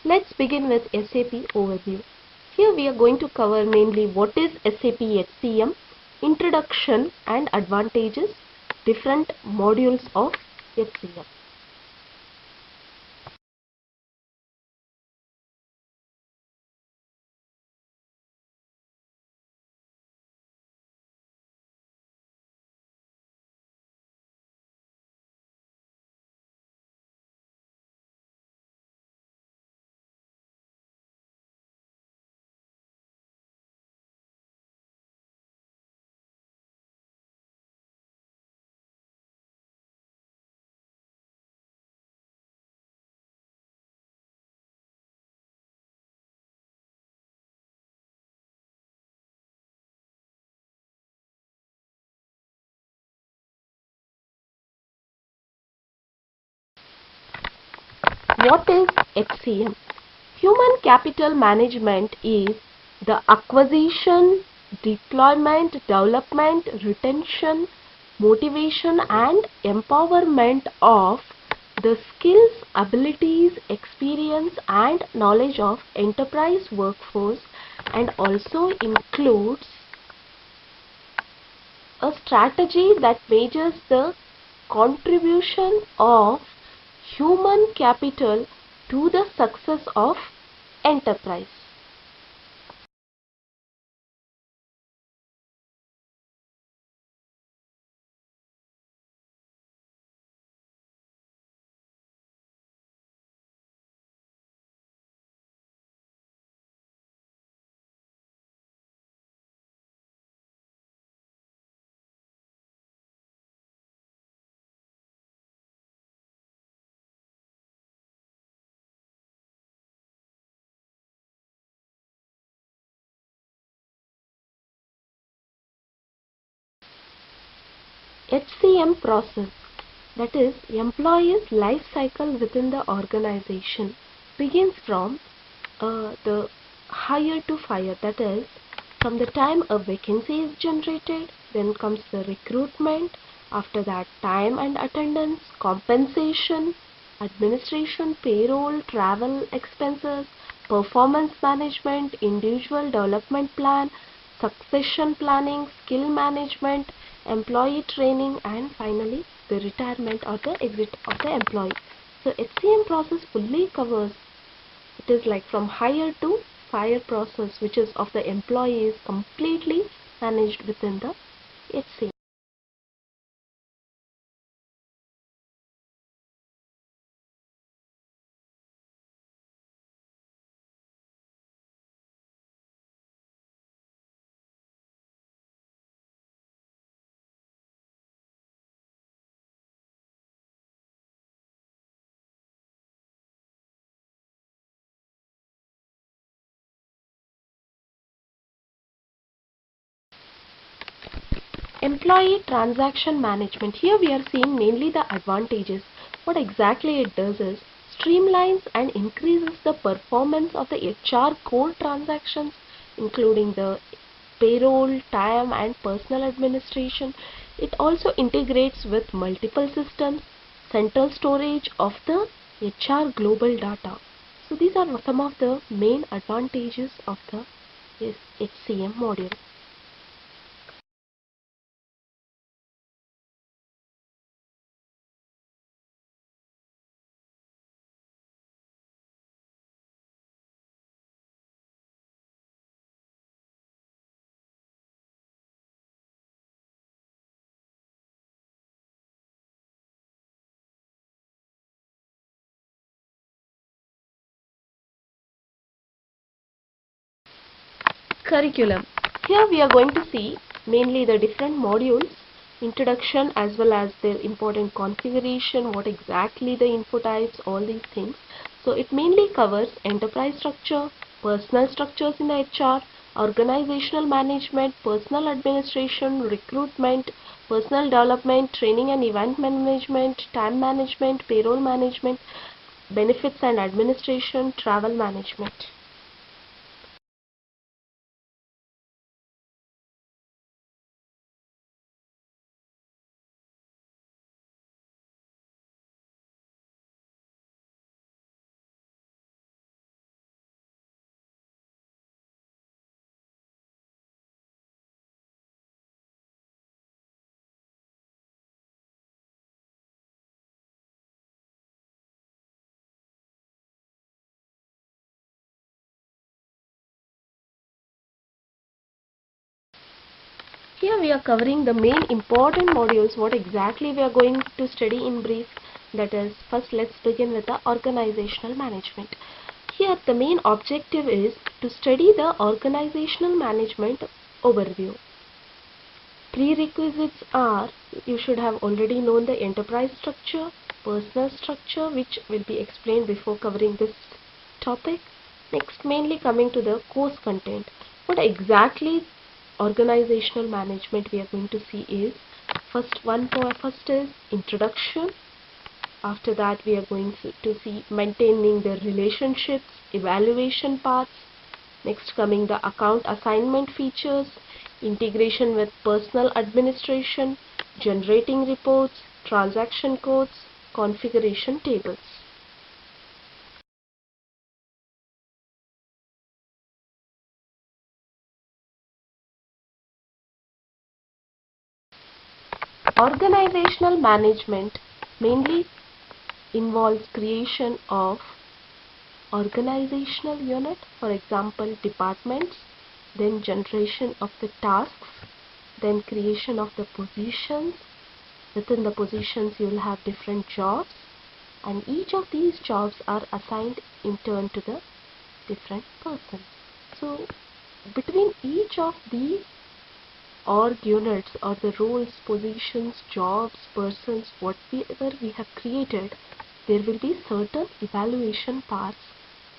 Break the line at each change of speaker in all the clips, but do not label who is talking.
Let's begin with SAP overview. Here we are going to cover mainly what is SAP HCM, introduction and advantages, different modules of HCM. What is HCM? Human capital management is the acquisition, deployment, development, retention, motivation and empowerment of the skills, abilities, experience and knowledge of enterprise workforce, and also includes a strategy that measures the contribution of human capital to the success of enterprise. HCM process, that is employees life cycle within the organization, begins from the hire to fire, that is from the time a vacancy is generated, then comes the recruitment, after that time and attendance, compensation, administration, payroll, travel expenses, performance management, individual development plan, succession planning, skill management, employee training, and finally the retirement or the exit of the employee. So HCM process fully covers, it is like from hire to fire process, which is of the employees completely managed within the HCM. Employee transaction management. Here we are seeing mainly the advantages. What exactly it does is streamlines and increases the performance of the HR core transactions, including the payroll, time and personal administration. It also integrates with multiple systems, central storage of the HR global data. So these are some of the main advantages of the HCM module. Curriculum. Here we are going to see mainly the different modules, introduction as well as their important configuration, what exactly the info types, all these things. So it mainly covers enterprise structure, personal structures in the HR, organizational management, personal administration, recruitment, personal development, training and event management, time management, payroll management, benefits and administration, travel management. Here we are covering the main important modules, what exactly we are going to study in brief. That is, first let's begin with the organizational management. Here the main objective is to study the organizational management overview. Prerequisites are, you should have already known the enterprise structure, personal structure, which will be explained before covering this topic. Next, mainly coming to the course content. What exactly organizational management we are going to see is, first is introduction. After that we are going to see maintaining the relationships, evaluation paths. Next coming the account assignment features, integration with personal administration, generating reports, transaction codes, configuration tables. Organizational management mainly involves creation of organizational unit, for example departments, then generation of the tasks, then creation of the positions. Within the positions you will have different jobs, and each of these jobs are assigned in turn to the different person. So between each of these org units or the roles, positions, jobs, persons, whatever we have created, there will be certain evaluation paths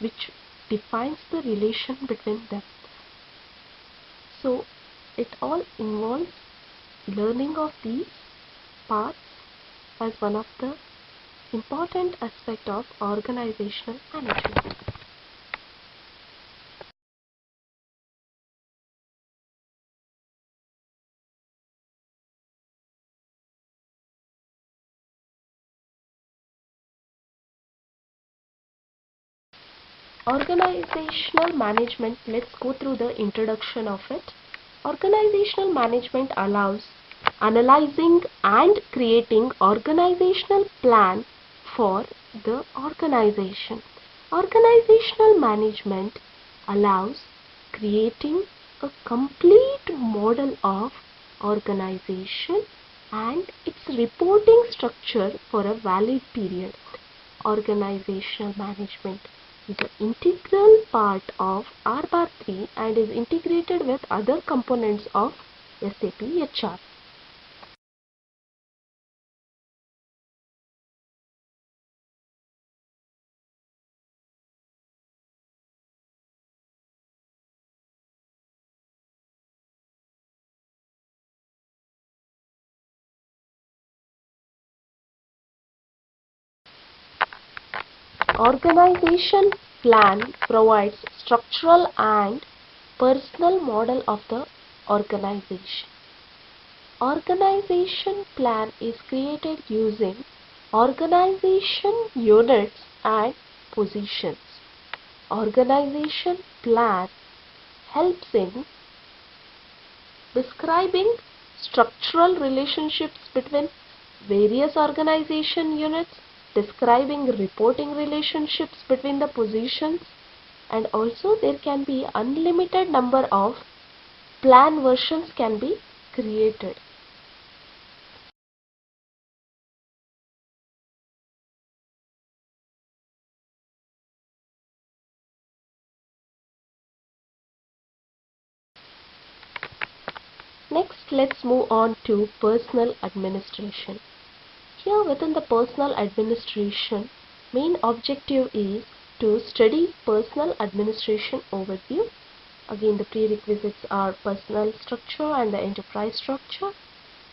which defines the relation between them. So it all involves learning of these paths as one of the important aspect of organizational management. Organizational management, let's go through the introduction of it. Organizational management allows analyzing and creating organizational plan for the organization. Organizational management allows creating a complete model of organization and its reporting structure for a valid period. Organizational management is an integral part of R/3 and is integrated with other components of SAP HR. Organization plan provides structural and personal model of the organization. Organization plan is created using organization units and positions. Organization plan helps in describing structural relationships between various organization units, describing reporting relationships between the positions, and also there can be unlimited number of plan versions can be created. Next, let's move on to personal administration. Here within the personal administration, main objective is to study personal administration overview. Again, the prerequisites are personal structure and the enterprise structure.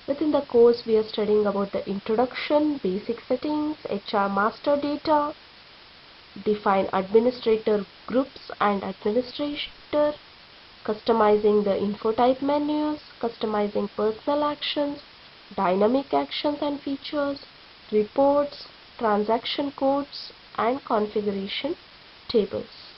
Within the course, we are studying about the introduction, basic settings, HR master data, define administrator groups and administrator, customizing the info type menus, customizing personal actions, dynamic actions and features, reports, transaction codes, and configuration tables.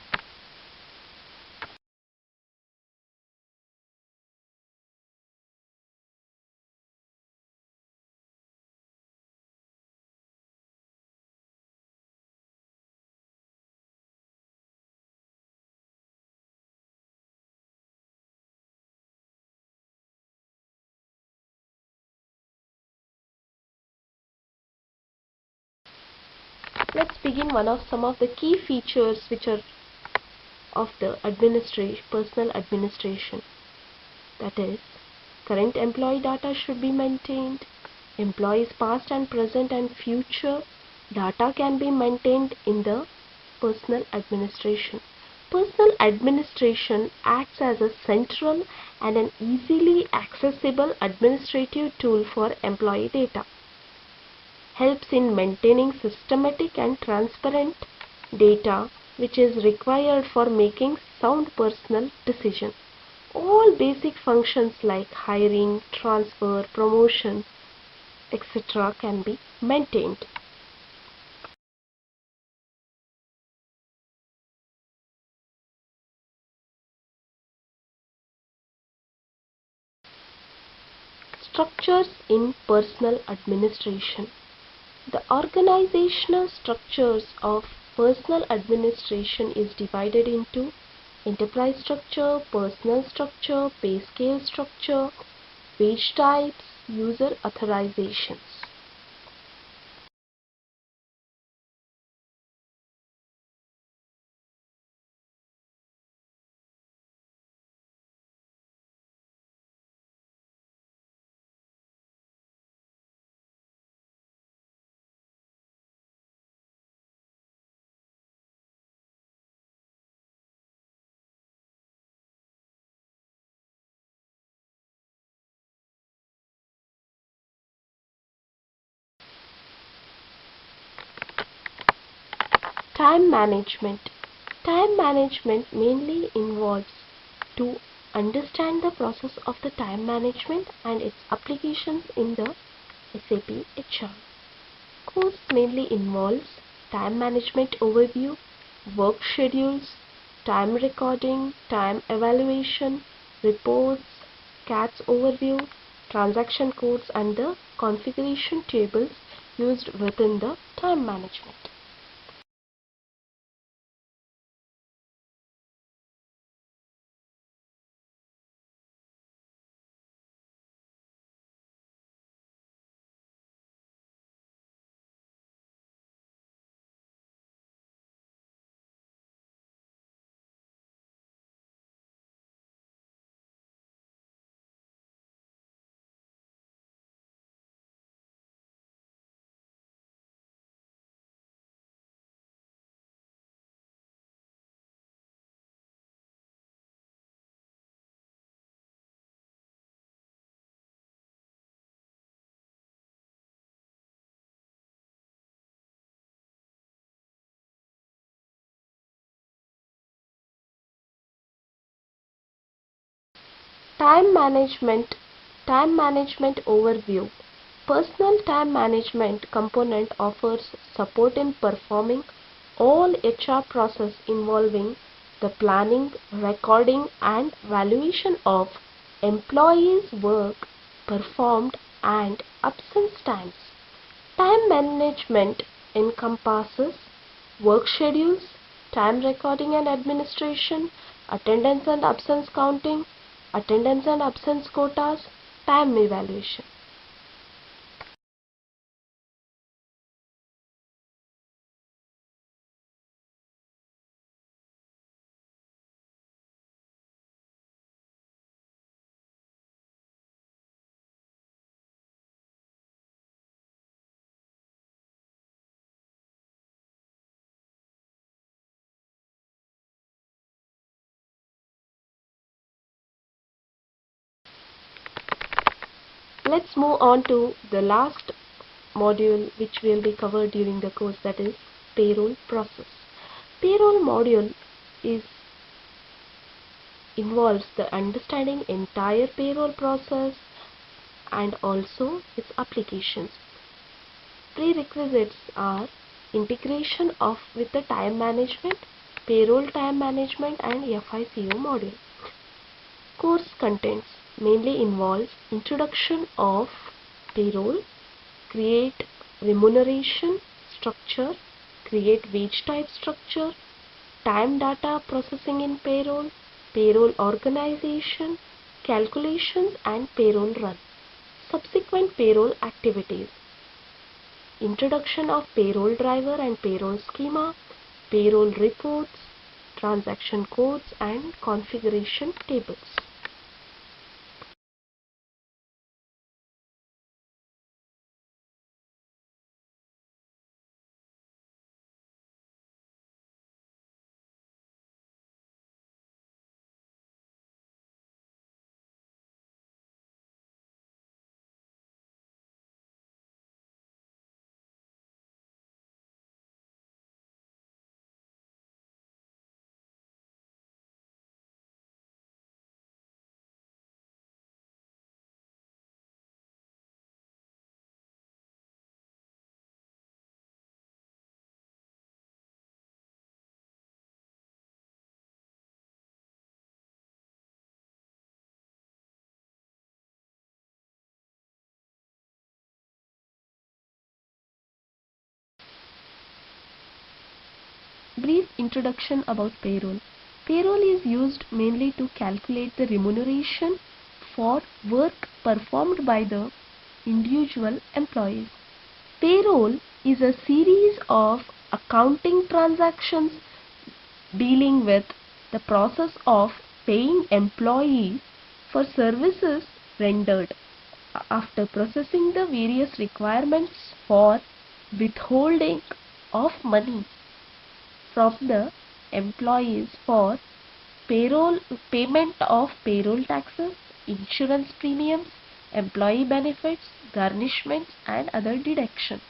begin some of the key features which are of the personal administration. That is, current employee data should be maintained. Employees past and present and future data can be maintained in the personal administration. Personal administration acts as a central and an easily accessible administrative tool for employee data. Helps in maintaining systematic and transparent data which is required for making sound personal decisions. All basic functions like hiring, transfer, promotion, etc. can be maintained. Structures in personal administration. The organizational structures of personal administration is divided into enterprise structure, personal structure, pay scale structure, wage types, user authorizations. Time management. Time management mainly involves to understand the process of the time management and its applications in the SAP HR. Course mainly involves time management overview, work schedules, time recording, time evaluation, reports, CATS overview, transaction codes and the configuration tables used within the time management. Time management. Time management overview. Personal time management component offers support in performing all HR process involving the planning, recording and valuation of employees' work performed and absence times. Time management encompasses work schedules, time recording and administration, attendance and absence counting, attendance and absence quotas, time evaluation. Let's move on to the last module which will be covered during the course, that is payroll process. Payroll module is involves the understanding entire payroll process and also its applications. Prerequisites are integration of with the time management, payroll time management and FICO module. Course contents mainly involves introduction of payroll, create remuneration structure, create wage type structure, time data processing in payroll, payroll organization, calculations and payroll run. Subsequent payroll activities. introduction of payroll driver and payroll schema, payroll reports, transaction codes and configuration tables. Brief introduction about payroll. Payroll is used mainly to calculate the remuneration for work performed by the individual employees. Payroll is a series of accounting transactions dealing with the process of paying employees for services rendered. After processing the various requirements for withholding of money from the employees for payroll, payment of payroll taxes, insurance premiums, employee benefits, garnishments and other deductions.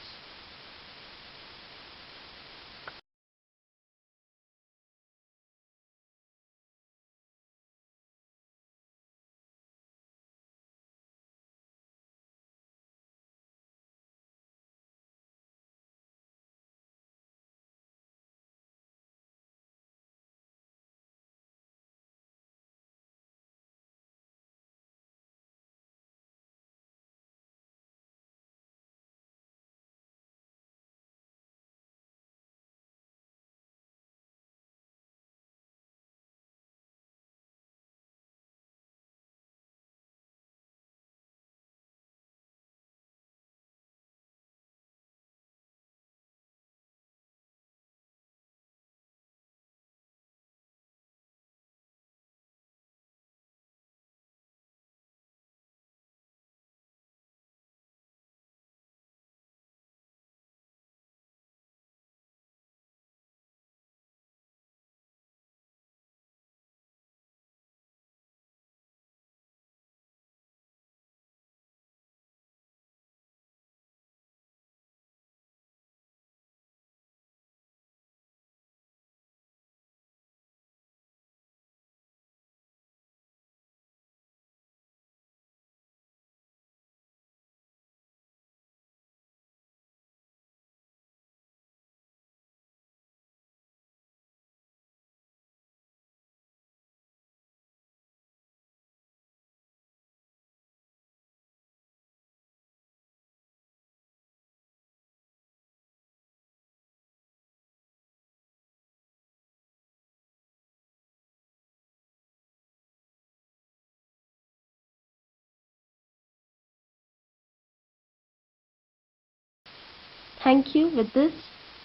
Thank you. With this,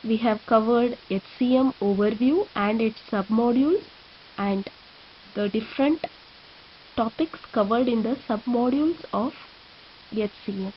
we have covered HCM overview and its submodules and the different topics covered in the submodules of HCM.